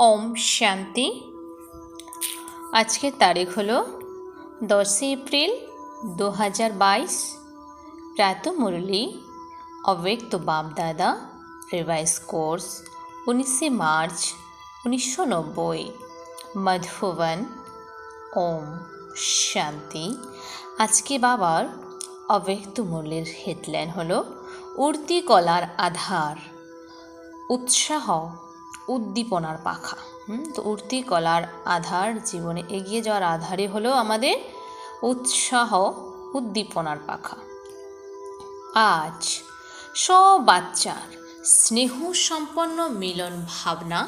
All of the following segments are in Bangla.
ওম শান্তি। আজকের তারিখ হলো 10 এপ্রিল 2022। প্রাত মুরলি অব্যক্ত বাপ-দাদা রিভাইজ কোর্স 19 মার্চ 1990 মধুবন। ওম শান্তি। আজকে বাবার অব্যক্ত মুরলির হেডলাইন হলো উড়তি কলার আধার, উৎসাহ উদ্দীপনার পাখা। তো উড়তি কলার আধার, জীবনে এগিয়ে যাওয়ার আধারই হলো আমাদের উৎসাহ উদ্দীপনার পাখা। আজ সব বাচ্চার স্নেহ সম্পন্ন মিলন ভাবনা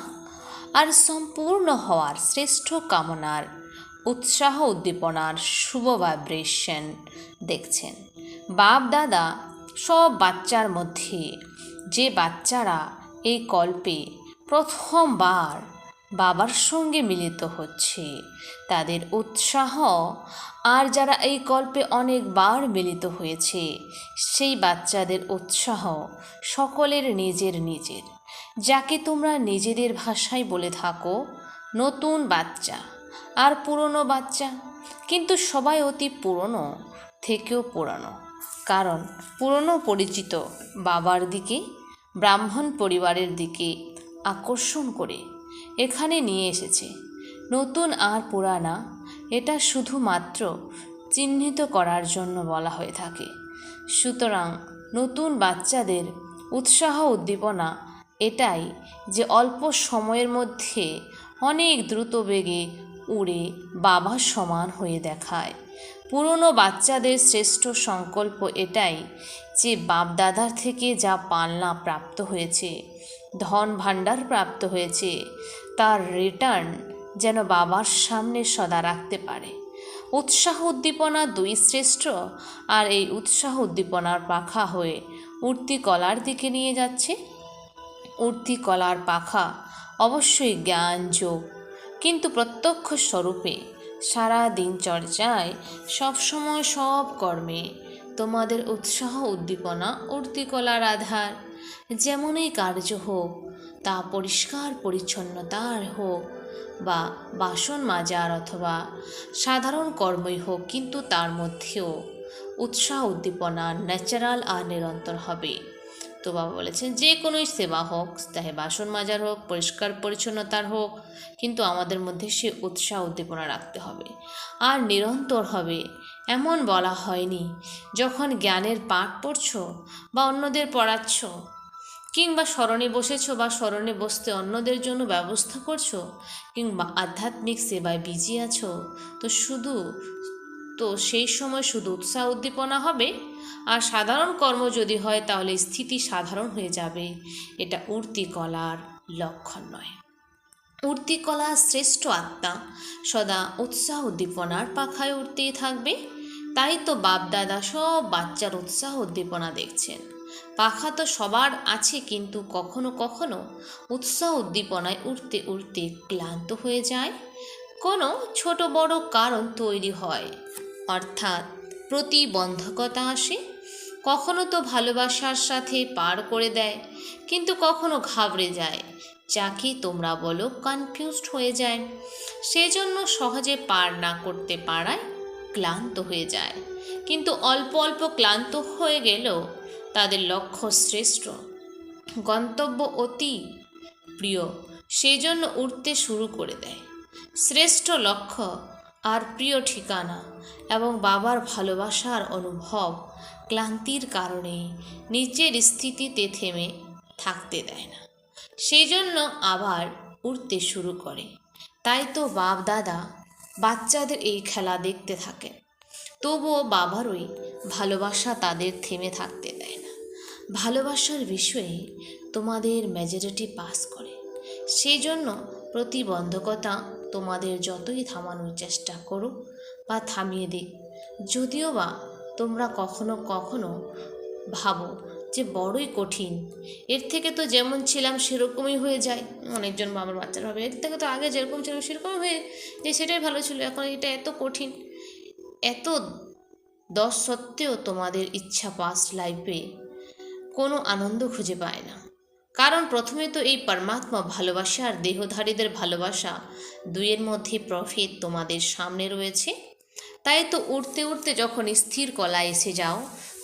আর সম্পূর্ণ হওয়ার শ্রেষ্ঠ কামনার উৎসাহ উদ্দীপনার শুভ ভাইব্রেশন দেখছেন। বাপ দাদা সব বাচ্চার মধ্যে যে বাচ্চারা এই কল্পে প্রথমবার বাবার সঙ্গে মিলিত হচ্ছে তাদের উৎসাহ, আর যারা এই কল্পে অনেকবার মিলিত হয়েছে সেই বাচ্চাদের উৎসাহ সকলের নিজের নিজের, যাকে তোমরা নিজেদের ভাষায় বলে থাকো নতুন বাচ্চা আর পুরনো বাচ্চা। কিন্তু সবাই অতি পুরনো থেকেও পুরনো, কারণ পুরনো পরিচিত বাবার দিকে, ব্রাহ্মণ পরিবারের দিকে আকর্ষণ করে এখানে নিয়ে এসেছে। নতুন আর পুরানা এটা শুধুমাত্র চিহ্নিত করার জন্য বলা হয়ে থাকে। সুতরাং নতুন বাচ্চাদের উৎসাহ উদ্দীপনা এটাই যে অল্প সময়ের মধ্যে অনেক দ্রুত বেগে উড়ে বাবার সমান হয়ে দেখায়। পুরনো বাচ্চাদের শ্রেষ্ঠ সংকল্প এটাই যে বাপদাদার থেকে যা পালনা প্রাপ্ত হয়েছে, ধন ভাণ্ডার প্রাপ্ত হয়েছে, তার রিটার্ন যেন বাবার সামনে সদা রাখতে পারে। উৎসাহ উদ্দীপনা দুই শ্রেষ্ঠ, আর এই উৎসাহ উদ্দীপনার পাখা হয়ে উড়তি কলার দিকে নিয়ে যাচ্ছে। উড়তি কলার পাখা অবশ্যই জ্ঞান যোগ, কিন্তু প্রত্যক্ষ স্বরূপে সারা দিন চর্চায় সবসময় সব কর্মে তোমাদের উৎসাহ উদ্দীপনা উড়তি কলার আধার। যেমনই কার্য হোক, তা পরিষ্কার পরিচ্ছন্নতার হোক বা বাসন মাজার অথবা সাধারণ কর্মই হোক, কিন্তু তার মধ্যেও উৎসাহ উদ্দীপনা ন্যাচারাল আর নিরন্তর হবে। তো বাবা বলেছেন যে কোনোই সেবা হোক, চাহে বাসন মাজার হোক, পরিষ্কার পরিচ্ছন্নতার হোক, কিন্তু আমাদের মধ্যে সে উৎসাহ উদ্দীপনা রাখতে হবে আর নিরন্তর হবে। এমন বলা হয়নি যখন জ্ঞানের পাঠ পড়ছো বা অন্যদের পড়াচ্ছ, কিংবা স্মরণে বসেছো বা স্মরণে বসতে অন্যদের জন্য ব্যবস্থা করছো, কিংবা আধ্যাত্মিক সেবায় বিজি আছো, তো সেই সময় শুধু উৎসাহ উদ্দীপনা হবে। আর সাধারণ কর্ম যদি হয় তাহলে স্থিতি সাধারণ হয়ে যাবে। এটা উড়তি কলার লক্ষণ নয়। উড়তি কলার শ্রেষ্ঠ আত্মা সদা উৎসাহ উদ্দীপনার পাখায় উঠতেই থাকবে। তাই তো বাপদাদা সব বাচ্চার উৎসাহ উদ্দীপনা দেখছেন। পাখা তো সবার আছে, কিন্তু কখনো কখনো উৎসাহ উদ্দীপনায় উঠতে উঠতে ক্লান্ত হয়ে যায়। কোনো ছোট বড় কারণ তৈরি হয়, অর্থাৎ প্রতিবন্ধকতা আসে। কখনো তো ভালোবাসার সাথে পার করে দেয়, কিন্তু কখনো ঘাবড়ে যায়, যাকে তোমরা বলো কনফিউজড হয়ে যায়। সেজন্য সহজে পার না করতে পারায় ক্লান্ত হয়ে যায়। কিন্তু অল্প অল্প ক্লান্ত হয়ে গেলেও তাদের লক্ষ্য শ্রেষ্ঠ, গন্তব্য অতি প্রিয়, সেজন্য উঠতে শুরু করে দেয়। শ্রেষ্ঠ লক্ষ্য আর প্রিয় ঠিকানা এবং বাবার ভালোবাসার অনুভব ক্লান্তির কারণে নিচের স্থিতিতে থেমে থাকতে দেয় না, সেই জন্য আবার উঠতে শুরু করে। তাই তো বাপ দাদা বাচ্চাদের এই খেলা দেখতে থাকেন, তবুও বাবারই ভালোবাসা তাদের থেমে থাকতে দেয় না। ভালোবাসার বিষয়ে তোমাদের মেজরিটি পাস করে, সেই জন্য প্রতিবন্ধকতা তোমাদের যতই থামানোর চেষ্টা করো বা থামিয়ে দিক, যদিও বা তোমরা কখনো কখনো ভাবো যে বড়ই কঠিন, এর থেকে তো যেমন ছিলাম সেরকমই হয়ে যায়। অনেকজন আমার বাচ্চারা ভাবে এর থেকে তো আগে যেরকম ছিল সেরকম হয়ে যে সেটাই ভালো ছিল, এখন এটা এত কঠিন। এত দশ সত্ত্বেও তোমাদের ইচ্ছা পাস্ট লাইফে কোনো আনন্দ খুঁজে পায় না। কারণ প্রথমে তো এই পরমাত্মা ভালোবাসা আর দেহধারীদের ভালোবাসা দুইয়ের মধ্যে প্রভেদ তোমাদের সামনে রয়েছে। তাই তো উঠতে উঠতে যখন স্থির কলায় এসে যাও,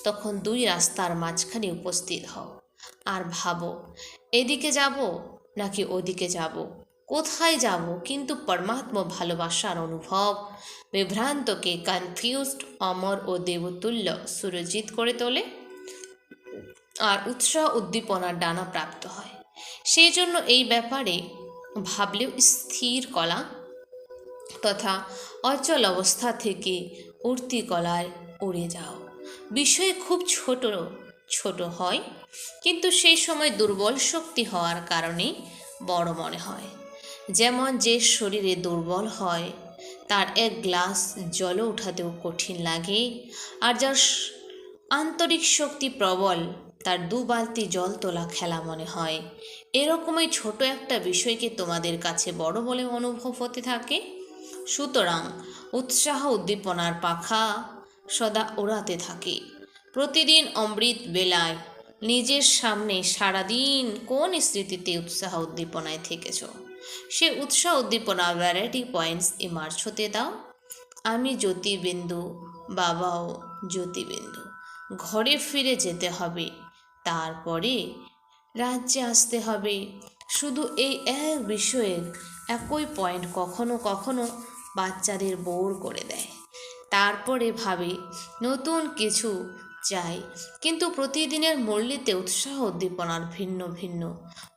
তখন দুই রাস্তার মাঝখানে উপস্থিত হও আর ভাবো এদিকে যাব নাকি ওদিকে যাব, কোথায় যাব, কিন্তু পরমাত্মা ভালোবাসার অনুভব বিভ্রান্তকে কনফিউজড, অমর ও দেবতুল্য সুরজিৎ করে তোলে আর উৎসাহ উদ্দীপনার ডানা প্রাপ্ত হয়। সেই জন্য এই ব্যাপারে ভাবলেও স্থির কলা তথা অচল অবস্থা থেকে উঠতি কলায় উড়ে যাও। বিষয় খুব ছোট ছোট হয়, কিন্তু সেই সময় দুর্বল শক্তি হওয়ার কারণে বড় মনে হয়। যেমন যে শরীরে দুর্বল হয় তার এক গ্লাস জলও উঠাতেও কঠিন লাগে, আর যার আন্তরিক শক্তি প্রবল তার 2 বালতি জল তোলা খেলা মনে হয়। এরকমই ছোট একটা বিষয়কে তোমাদের কাছে বড় বলে অনুভব হতে থাকে। সুতরাং উৎসাহ উদ্দীপনার পাখা সদা ওড়াতে থাকে। প্রতিদিন অমৃত বেলায় নিজের সামনে সারাদিন কোন স্মৃতিতে উৎসাহ উদ্দীপনায় থেকেছ, সে উৎসাহ উদ্দীপনা ভ্যারাইটি পয়েন্টস ইমার্জ হতে দাও। আমি জ্যোতিবিন্দু, বাবাও জ্যোতিবিন্দু। ঘরে ফিরে যেতে হবে, তারপরে রাজ্যে আসতে হবে। শুধু এই এক বিষয়ের একই পয়েন্ট কখনো কখনো বাচ্চাদের বোর করে দেয়। তারপরে ভাবে নতুন কিছু চাই, কিন্তু প্রতিদিনের মুরলিতে উৎসাহ উদ্দীপনার ভিন্ন ভিন্ন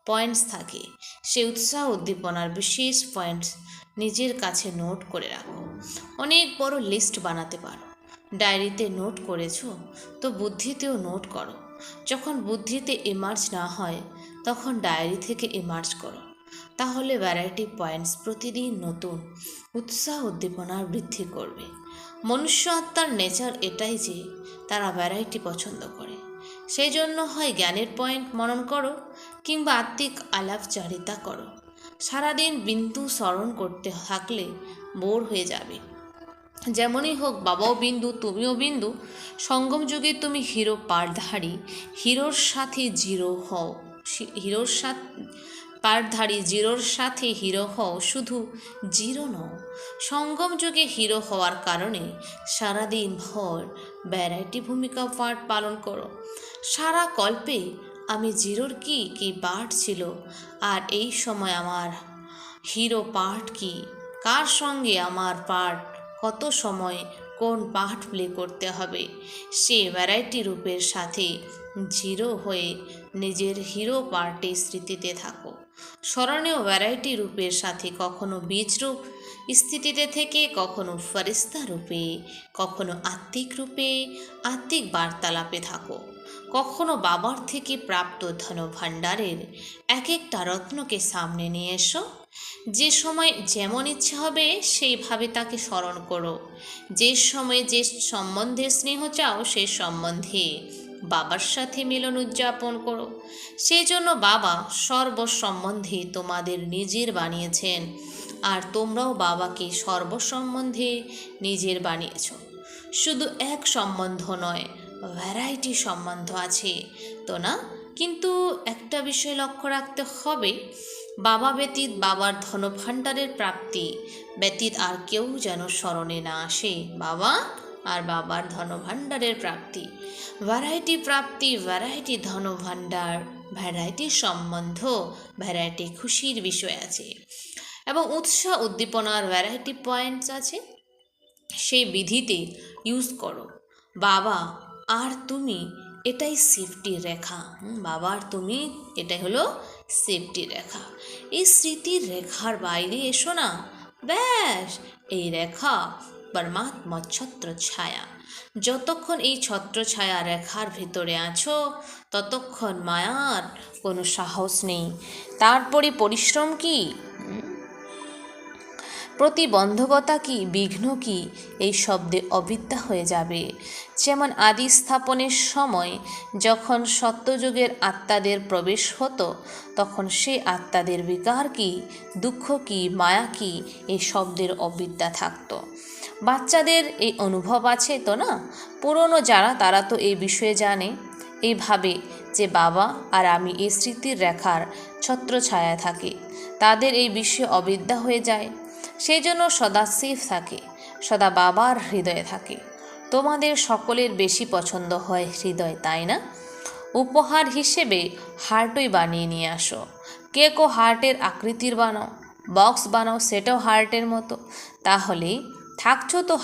পয়েন্টস থাকে। সেই উৎসাহ উদ্দীপনার বিশেষ পয়েন্টস নিজের কাছে নোট করে রাখো। অনেক বড় লিস্ট বানাতে পারো। ডায়েরিতে নোট করেছো তো বুদ্ধিতেও নোট করো। যখন বুদ্ধিতে ইমার্জ না হয় তখন ডায়েরি থেকে ইমার্জ করো। তাহলে ভ্যারাইটি পয়েন্টস প্রতিদিন নতুন উৎসাহ উদ্দীপনার বৃদ্ধি করবে। মনুষ্য আত্মার নেচার এটাই যে তারা ভ্যারাইটি পছন্দ করে। সেই জন্য হয় জ্ঞানের পয়েন্ট মনন করো কিংবা আত্মিক আলাপচারিতা করো। সারাদিন বিন্দু স্মরণ করতে থাকলে বোর হয়ে যাবে। যেমনই হোক, বাবাও বিন্দু, তুমিও বিন্দু। সঙ্গম যুগে তুমি হিরো পারধারী, হিরোর সাথে জিরো হও। হিরোর সাথে পারধারী জিরোর সাথে হিরো হও, শুধু জিরো নও। সঙ্গম যুগে হিরো হওয়ার কারণে সারাদিন ভর ভ্যারাইটি ভূমিকা পাঠ পালন করো। সারা কল্পে আমি জিরোর কি কি পার্ট ছিল, আর এই সময় আমার হিরো পার্ট কি, কার সঙ্গে আমার পার্ট, কত সময় কোন পার্ট প্লে করতে হবে, সে ভ্যারাইটি রূপের সাথে জিরো হয়ে নিজের হিরো পার্টে স্মৃতিতে থাকো। স্মরণীয় ভ্যারাইটি রূপের সাথে কখনো বীজরূপ স্থিতিতে থেকে, কখনো ফরিস্তা রূপে, কখনো আত্মিক রূপে আত্মিক বার্তালাপে থাকো। কখনো বাবার থেকে প্রাপ্ত ধনভাণ্ডারের এক একটা রত্নকে সামনে নিয়ে এসো। যে সময় যেমন ইচ্ছে হবে সেইভাবে তাকে স্মরণ করো। যে সময় যে সম্বন্ধে স্নেহ চাও সে সম্বন্ধে বাবার সাথে মিলন উদযাপন করো। সেই জন্য বাবা সর্বসম্বন্ধে তোমাদের নিজের বানিয়েছেন, আর তোমরাও বাবাকে সর্বসম্বন্ধে নিজের বানিয়েছ। শুধু এক সম্বন্ধ নয়, ভ্যারাইটি সম্বন্ধ আছে তো না? কিন্তু একটা বিষয় লক্ষ্য রাখতে হবে, বাবা ব্যতীত, বাবার ধনভাণ্ডারের প্রাপ্তি ব্যতীত আর কেউ যেন স্মরণে না আসে। বাবা আর বাবার ধনভাণ্ডারের প্রাপ্তি, ভ্যারাইটি প্রাপ্তি, ভ্যারাইটি ধনভাণ্ডার, ভ্যারাইটি সম্বন্ধ, ভ্যারাইটি খুশির বিষয় আছে এবং উৎসাহ উদ্দীপনার ভ্যারাইটি পয়েন্টস আছে। সেই বিধিতে ইউজ করো। বাবা আর তুমি এটাই সেফটি রেখা। বাবা আর তুমি এটাই হলো সেফটি রেখা। এই স্মৃতির রেখার বাইরে এসো না, ব্যাস এই রেখা পরমাত্মা ছত্র ছায়া। যতক্ষণ এই ছত্র ছায়া রেখার ভিতরে আছো ততক্ষণ মায়ার কোনো সাহস নেই। তারপরে পরিশ্রম কি, প্রতিবন্ধকতা কি, বিঘ্ন কি, এই শব্দে অবিদ্যা হয়ে যাবে। যেমন আদি স্থাপনের সময় যখন সত্যযুগের আত্মাদের প্রবেশ হতো তখন সে আত্মাদের বিকার কি, দুঃখ কি, মায়া কি, এই শব্দের অবিদ্যা থাকতো। বাচ্চাদের এই অনুভব আছে তো না? পুরনো যারা তারা তো এই বিষয়ে জানে। এইভাবে যে বাবা আর আমি এই স্মৃতির রেখার ছত্রছায়ায় থাকি, তাদের এই বিষয়ে অবিদ্যা হয়ে যায়। সেই জন্য সদা সেফ থাকে, সদা বাবার হৃদয়ে থাকে। তোমাদের সকলের বেশি পছন্দ হয় হৃদয়, তাই না? উপহার হিসেবে হার্টই বানিয়ে নিয়ে আসো। কেক ও হার্টের আকৃতির বানাও, বক্স বানাও সেটাও হার্টের মতো। তাহলে থাকছো তো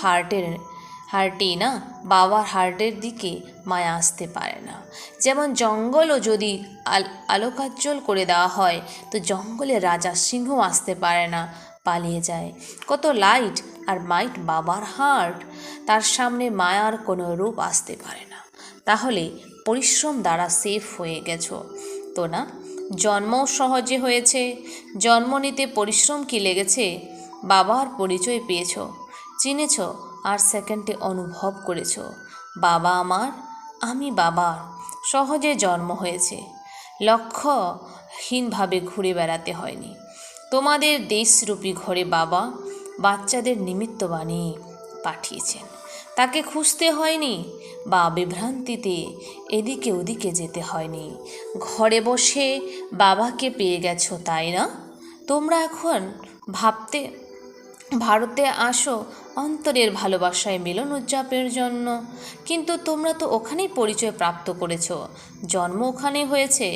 হার্টেই না, বাবার হার্টের দিকে মায়া আসতে পারে না। যেমন জঙ্গলও যদি আলোকাজ্জ্বল করে দেওয়া হয়, তো জঙ্গলে রাজা সিংহ আসতে পারে না, পালিয়ে যায়। কত লাইট আর মাইট বাবার হার্ট, তার সামনে মায়ার কোনো রূপ আসতে পারে না। তাহলে পরিশ্রম দ্বারা সেফ হয়ে গেছো তো না? জন্মও সহজে হয়েছে। জন্ম নিতে পরিশ্রম কি লেগেছে? বাবার পরিচয় পেয়েছ, চিনেছ, আর সেকেন্ডে অনুভব করেছ বাবা আমার, আমি বাবার। সহজে জন্ম হয়েছে, লক্ষ্যহীনভাবে ঘুরে বেড়াতে হয়নি। তোমাদের দেশরূপী ঘরে বাবা বাচ্চাদের নিমিত্ত বানিয়ে পাঠিয়েছেন, তাকে খুঁজতে হয়নি বা বিভ্রান্তিতে এদিকে ওদিকে যেতে হয়নি। ঘরে বসে বাবাকে পেয়ে গেছো, তাই না? তোমরা এখন ভারতে আসো অন্তরের ভালোবাসায় মিলন উদযাপনের জন্য, কিন্তু তোমরা তো ওখানেই পরিচয় প্রাপ্ত করেছ, জন্ম ওখানে হয়েছে,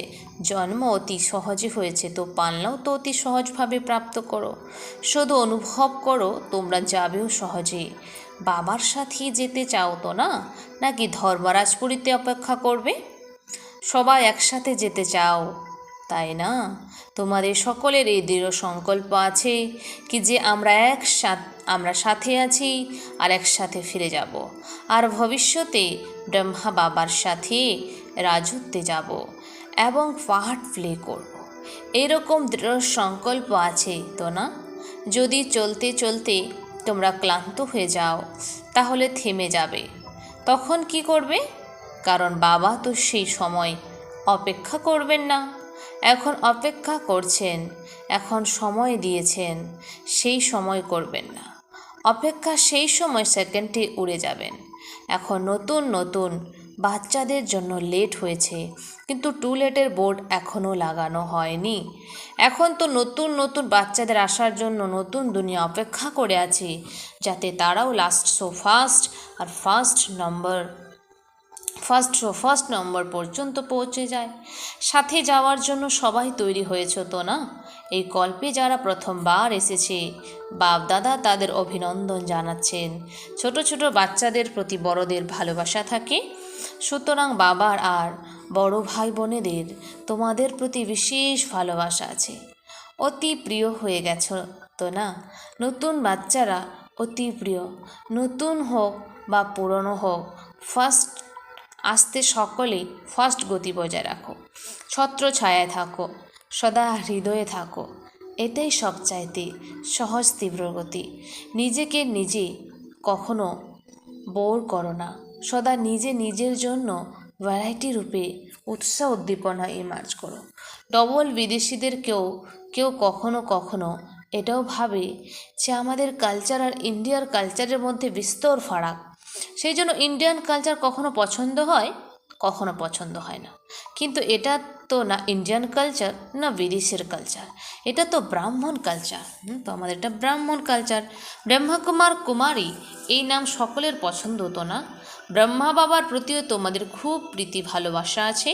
জন্ম অতি সহজে হয়েছে, তো পালনাও তো অতি সহজভাবে প্রাপ্ত করো। শুধু অনুভব করো তোমরা যাবেও সহজে। বাবার সাথে যেতে চাও তো না, নাকি ধর্মরাজপুরীতে অপেক্ষা করবে? সবাই একসাথে যেতে চাও, তাই না? তোমাদের সকলের এই দৃঢ় সংকল্প আছে কি যে আমরা সাথে আছি আর একসাথে ফিরে যাব, আর ভবিষ্যতে ব্রহ্মা বাবার সাথে রাজত্বে যাব এবং পার্ট প্লে করব। এরকম দৃঢ় সংকল্প আছে তো না? যদি চলতে চলতে তোমরা ক্লান্ত হয়ে যাও, তাহলে থেমে যাবে। তখন কি করবে? কারণ বাবা তো সেই সময় অপেক্ষা করবেন না, এখন অপেক্ষা করছেন, এখন সময় দিয়েছেন, সেই সময় করবেন না। অপেক্ষা সেই সময় সেকেন্ডে উড়ে যাবেন। এখন নতুন নতুন বাচ্চাদের জন্য লেট হয়েছে, কিন্তু টুলেটের বোর্ড এখনও লাগানো হয়নি। এখন তো নতুন নতুন বাচ্চাদের আসার জন্য নতুন দুনিয়া অপেক্ষা করে আছে, যাতে তারাও ফার্স্ট নম্বর পর্যন্ত পৌঁছে যায়। সাথে যাওয়ার জন্য সবাই তৈরি হয়েছ তো না? এই গল্পে যারা প্রথমবার এসেছে, বাপ দাদা তাদের অভিনন্দন জানাচ্ছেন। ছোট ছোট বাচ্চাদের প্রতি বড়দের ভালোবাসা থাকে, সুতরাং বাবার আর বড় ভাই বোনেদের তোমাদের প্রতি বিশেষ ভালোবাসা আছে। অতি প্রিয় হয়ে গেছ তো না? নতুন বাচ্চারা অতি প্রিয়, নতুন হোক বা পুরনো হোক, আসতে সকলে ফার্স্ট গতি বজায় রাখো, ছত্র ছায়ায় থাকো, সদা হৃদয়ে থাকো। এটাই সবচাইতে সহজ তীব্র গতি। নিজেকে নিজে কখনো বোর করো না, সদা নিজের জন্য ভ্যারাইটি রূপে উৎসাহ উদ্দীপনা ইমার্জ করো। ডবল বিদেশিদের কেউ কখনো কখনো এটাও ভাবে যে আমাদের কালচার আর ইন্ডিয়ার কালচারের মধ্যে বিস্তর ফারাক, সেই জন্য ইন্ডিয়ান কালচার কখনো পছন্দ হয়, কখনো পছন্দ হয় না। কিন্তু এটা তো না ইন্ডিয়ান কালচার না বিদেশের কালচার, এটা তো ব্রাহ্মণ কালচার। তো আমাদের এটা ব্রাহ্মণ কালচার। ব্রহ্মকুমার কুমারী এই নাম সকলের পছন্দ হতো না? ব্রহ্মা বাবার প্রতিও তোমাদের খুব প্রীতি ভালোবাসা আছে,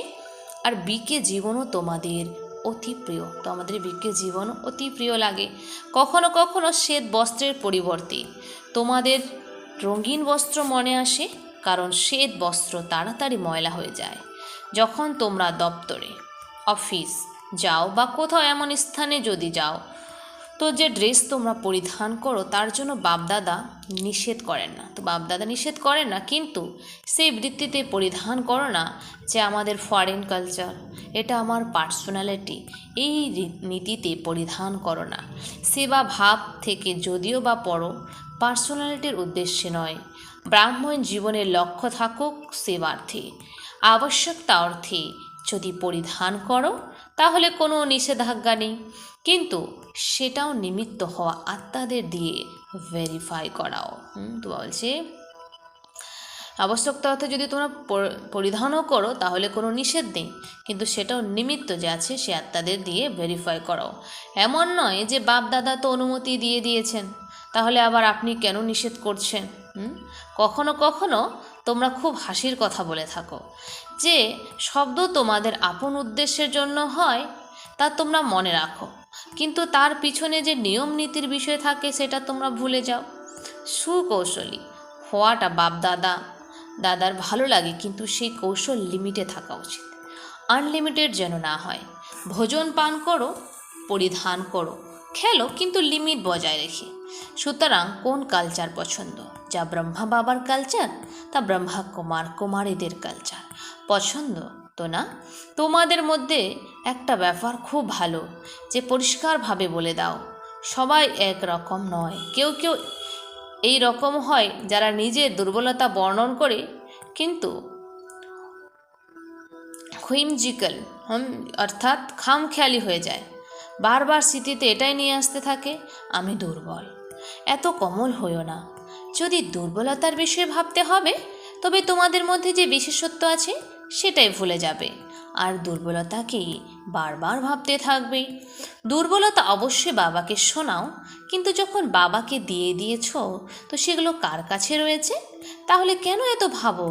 আর বিকে জীবনও তোমাদের অতি প্রিয়। তো আমাদের বিকে জীবনও অতি প্রিয় লাগে। কখনো কখনো শ্বেত বস্ত্রের পরিবর্তে তোমাদের রঙিন বস্ত্র মনে আসে, কারণ শ্বেত বস্ত্র তাড়াতাড়ি ময়লা হয়ে যায়। যখন তোমরা দপ্তরে, অফিস যাও বা কোথাও এমন স্থানে যদি যাও, তো যে ড্রেস তোমরা পরিধান করো তার জন্য বাপদাদা নিষেধ করেন না। তো বাপদাদা নিষেধ করেন না, কিন্তু সেই বৃত্তিতে পরিধান করো না যে আমাদের ফরেন কালচার, এটা আমার পার্সোনালিটি, এই নীতিতে পরিধান করো না। সেবা ভাব থেকে যদিও বা পড়ো, পার্সোনালিটির উদ্দেশ্যে নয়। ব্রাহ্মণ জীবনের লক্ষ্য থাকুক সেবার্থে, আবশ্যকতা অর্থে যদি পরিধান করো তাহলে কোনো নিষেধাজ্ঞা নেই, কিন্তু সেটাও নিমিত্ত হওয়া আত্মাদের দিয়ে ভেরিফাই করাও। তো বলছে আবশ্যকতা অর্থে যদি তোমরা পরিধানও করো তাহলে কোনো নিষেধ নেই, কিন্তু সেটাও নিমিত্ত যে আছে সে আত্মাদের দিয়ে ভেরিফাই করাও। এমন নয় যে বাপ দাদা তো অনুমতি দিয়ে দিয়েছেন, তাহলে আবার আপনি কেন নিষেধ করছেন? কখনো কখনো তোমরা খুব হাসির কথা বলে থাকো যে শব্দ তোমাদের আপন উদ্দেশ্যের জন্য হয়, তা তোমরা মনে রাখো, কিন্তু তার পিছনে যে নিয়ম নীতির বিষয় থাকে সেটা তোমরা ভুলে যাও। সুকৌশলী হওয়াটা বাপ দাদার ভালো লাগে, কিন্তু সেই কৌশল লিমিটে থাকা উচিত, আনলিমিটেড যেন না হয়। ভোজন পান করো, পরিধান করো, খেলো, কিন্তু লিমিট বজায় রেখে। সুতরাং কোন কালচার পছন্দ? যা ব্রহ্মা বাবার কালচার, তা ব্রহ্মা কুমারীদের কালচার পছন্দ তো না? তোমাদের মধ্যে একটা ব্যাপার খুব ভালো যে পরিষ্কারভাবে বলে দাও, সবাই এক রকম নয়। কেউ কেউ এই রকম হয় যারা নিজের দুর্বলতা বর্ণন করে, কিন্তু হুইমজিক্যাল অর্থাৎ খামখেয়ালি হয়ে যায়। বারবার স্মৃতিতে এটাই নিয়ে আসতে থাকে, আমি দুর্বল। এত কোমল হইও না। যদি দুর্বলতার বিষয়ে ভাবতে হবে, তবে তোমাদের মধ্যে যে বিশেষত্ব আছে সেটাই ভুলে যাবে, আর দুর্বলতাকেই বারবার ভাবতে থাকবে। দুর্বলতা অবশ্যই বাবাকে শোনাও, কিন্তু যখন বাবাকে দিয়ে দিয়েছ তো সেগুলো কার কাছে রয়েছে? তাহলে কেন এত ভাবো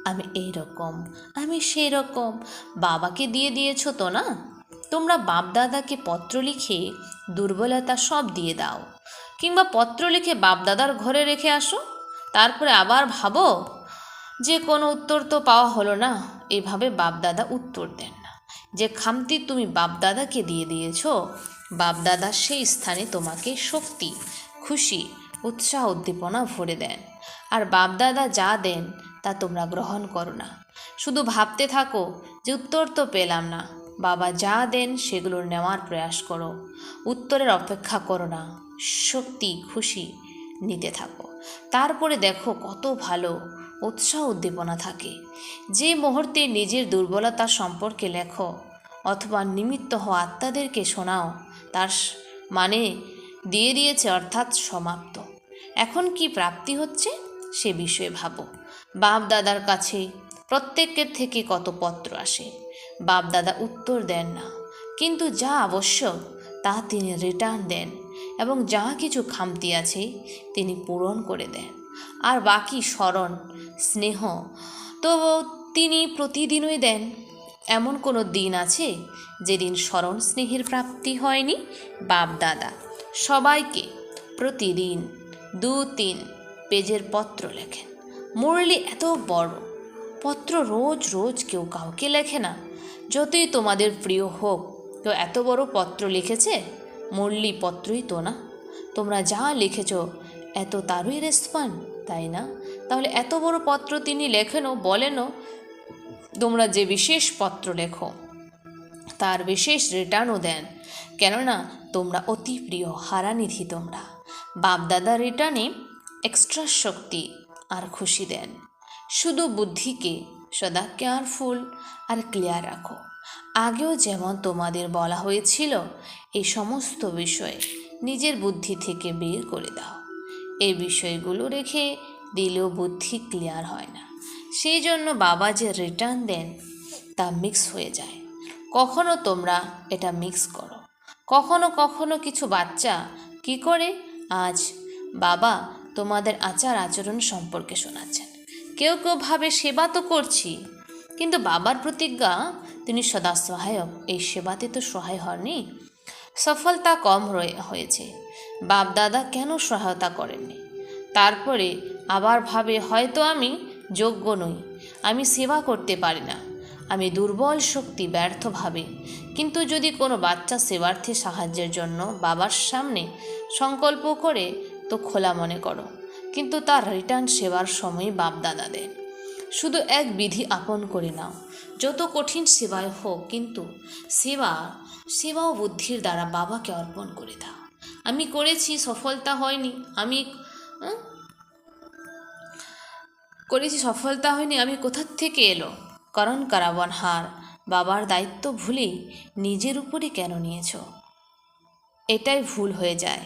আমি এই রকম, আমি সেই রকম? বাবাকে দিয়ে দিয়েছ তো না? তোমরা বাপ দাদাকে পত্র লিখে দুর্বলতা সব দিয়ে দাও, কিংবা পত্র লিখে বাপ দাদার ঘরে রেখে আসো, তারপরে আবার ভাবো যে কোনো উত্তর তো পাওয়া হলো না। এইভাবে বাপ দাদা উত্তর দেন না। যে খামতি তুমি বাপ দাদাকে দিয়ে দিয়েছ, বাপ দাদা সেই স্থানে তোমাকে শক্তি, খুশি, উৎসাহ, উদ্দীপনা ভরে দেন। আর বাপ দাদা যা দেন তা তোমরা গ্রহণ করো না, শুধু ভাবতে থাকো যে উত্তর তো পেলাম না। বাবা যা দেন সেগুলো নেওয়ার প্রয়াস করো, উত্তরের অপেক্ষা করো না, শক্তি, খুশি নিতে থাকো। তারপরে দেখো কত ভালো উৎসাহ, উদ্দীপনা থাকে। যে মুহূর্তে নিজের দুর্বলতা সম্পর্কে লেখো অথবা নিমিত্ত হওয়া আত্মাদেরকে শোনাও, তার মানে দিয়ে দিয়েছে, অর্থাৎ সমাপ্ত। এখন কি প্রাপ্তি হচ্ছে সে বিষয়ে ভাবো। বাপ দাদার কাছে প্রত্যেকের থেকে কত পত্র আসে, বাপ দাদা উত্তর দেন না, কিন্তু যা আবশ্যক তা তিনি রিটার্ন দেন, এবং যা কিছু খামতি আছে তিনি পূরণ করে দেন। আর বাকি স্মরণ, স্নেহ তো তিনি প্রতিদিনই দেন। এমন কোনো দিন আছে যেদিন স্মরণ স্নেহের প্রাপ্তি হয়নি? বাপ দাদা সবাইকে প্রতিদিন 2-3 পেজের পত্র লেখেন। মুরলি এত বড় পত্র রোজ রোজ কেউ কাউকে লেখে না। যতই তোমাদের প্রিয় হোক, কেউ এত বড় পত্র লিখেছে? মুরলি পত্রই তো না। তোমরা যা লিখেছ এত তারই রেসপন্স, তাই না? তাহলে এত বড় পত্র তিনি লেখেনও, বলেনও তোমরা যে বিশেষ পত্র লেখো তার বিশেষ রিটার্নও দেন, কেননা তোমরা অতি প্রিয়, হারানিধি তোমরা। বাপদাদা রিটার্নে এক্সট্রা শক্তি আর খুশি দেন। শুধু বুদ্ধিকে সদা কেয়ারফুল আর ক্লিয়ার রাখো। আগেও যেমন তোমাদের বলা হয়েছিল, এই সমস্ত বিষয় নিজের বুদ্ধি থেকে বের করে দাও। এই বিষয়গুলো রেখে দিলেও বুদ্ধি ক্লিয়ার হয় না, সেই জন্য বাবা যে রিটার্ন দেন তা মিক্স হয়ে যায়। কখনো তোমরা এটা মিক্স করো, কখনো কখনো কিছু বাচ্চা কি করে, আজ বাবা তোমাদের আচার আচরণ সম্পর্কে শোনাচ্ছেন। কেউ কেউ ভাবে সেবা তো করছি, কিন্তু বাবার প্রতিজ্ঞা তিনি সদা সহায়ক। এই সেবাতে তো সহায় হননি, সফলতা কম হয়েছে। বাপ দাদা কেন সহায়তা করেননি? তারপরে আবার ভাবে হয়তো আমি যোগ্য নই, আমি সেবা করতে পারি না, আমি দুর্বল, শক্তি ব্যর্থ ভাবে। কিন্তু যদি কোনো বাচ্চা সেবার্থে সাহায্যের জন্য বাবার সামনে সংকল্প করে, তো খোলা মনে করো, কিন্তু তার রিটার্ন সেবার সময় বাপ দাদা দেন। শুধু এক বিধি আপন করে নাও, যত কঠিন সেবায় হোক, কিন্তু সেবা ও বুদ্ধির দ্বারা বাবাকে অর্পণ করে দাও। আমি করেছি, সফলতা হয়নি, আমি কোথার থেকে এলো? কারণ কারাবনহার বাবার দায়িত্ব ভুলেই নিজের উপরই কেন নিয়েছ? এটাই ভুল হয়ে যায়।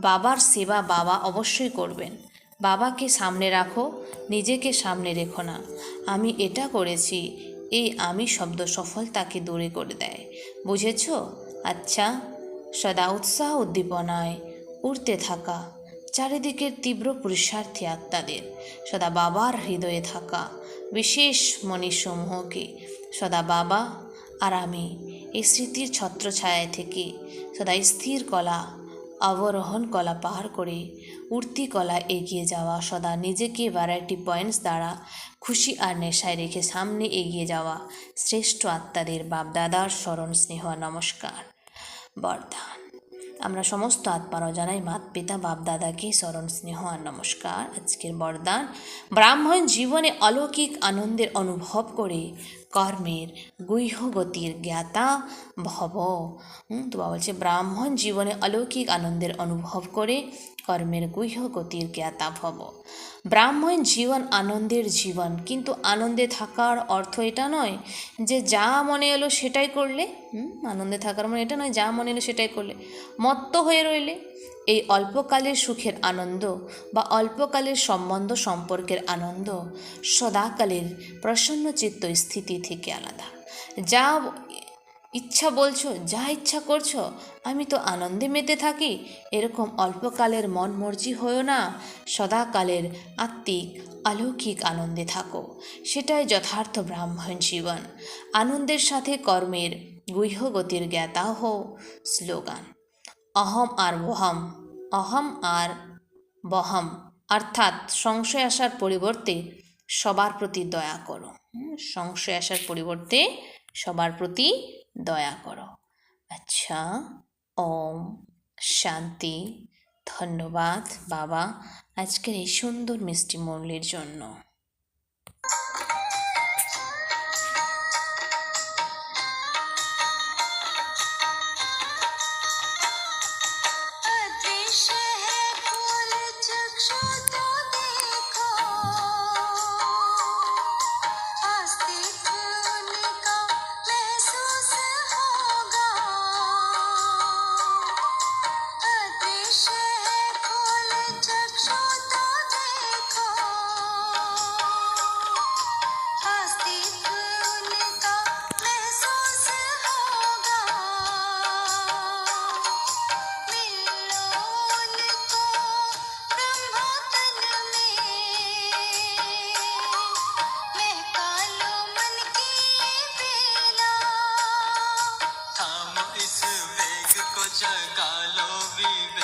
বাবার সেবা বাবা অবশ্যই করবেন, বাবাকে সামনে রাখো, নিজেকে সামনে রেখো না। আমি এটা করেছি, এই আমি শব্দ সফলতাকে দূরে করে দেয়। বুঝেছ? আচ্ছা, সদা উৎসাহ উদ্দীপনায় উড়তে থাকা চারিদিকের তীব্র পুরুষার্থী আত্মাদের, সদা বাবার হৃদয়ে থাকা বিশেষ মণিসমূহকে, সদা বাবা আর আমি এই স্মৃতির ছত্রছায়া থেকে সদা স্থির কলা, অবরোহণ কলা পার করে উঠতি কলা এগিয়ে যাওয়া, সদা নিজেকে ভ্যারাইটি পয়েন্টস দ্বারা খুশি আর নেশায় রেখে সামনে এগিয়ে যাওয়া শ্রেষ্ঠ আত্মাদের বাপদাদার স্মরণ, স্নেহ, নমস্কার, বরদান। আমরা সমস্ত আত্মারা জানাই মাত পিতা বাপদাদাকে স্মরণ, স্নেহ আর নমস্কার। আজকের বরদান: ব্রাহ্মণ জীবনে অলৌকিক আনন্দের অনুভব করে কর্মের গুহ্য গতির জ্ঞাতা ভব। তো বাবা বলছে ব্রাহ্মণ জীবনে অলৌকিক আনন্দের অনুভব করে কর্মের গুহ্য গতির জ্ঞাতা ভব। ব্রাহ্মণ জীবন আনন্দের জীবন, কিন্তু আনন্দে থাকার অর্থ এটা নয় যে যা মনে এলো সেটাই করলে। আনন্দে থাকার মানে এটা নয় যা মনে এলো সেটাই করলে, মত্ত হয়ে রইলে। এই অল্পকালের সুখের আনন্দ বা অল্পকালের সম্বন্ধ সম্পর্কের আনন্দ সদাকালের প্রসন্নচিত্ত স্থিতি থেকে আলাদা। যা ইচ্ছা বলছো, যা ইচ্ছা করছো, আমি তো আনন্দে মেতে থাকি, এরকম অল্পকালের মন মর্জি হয়েও না, সদাকালের আত্মিক অলৌকিক আনন্দে থাকো। সেটাই যথার্থ ব্রাহ্মণ জীবন। আনন্দের সাথে কর্মের গুহ্য গতির জ্ঞাতা হও। স্লোগান: অহম আর বহম, অহম আর বহম, অর্থাৎ সংশয় আসার পরিবর্তে সবার প্রতি দয়া করো। সংশয় আসার পরিবর্তে সবার প্রতি দয়া করো। আচ্ছা, ওম শান্তি। ধন্যবাদ বাবা আজকের এই সুন্দর মিষ্টি মুরলির জন্য।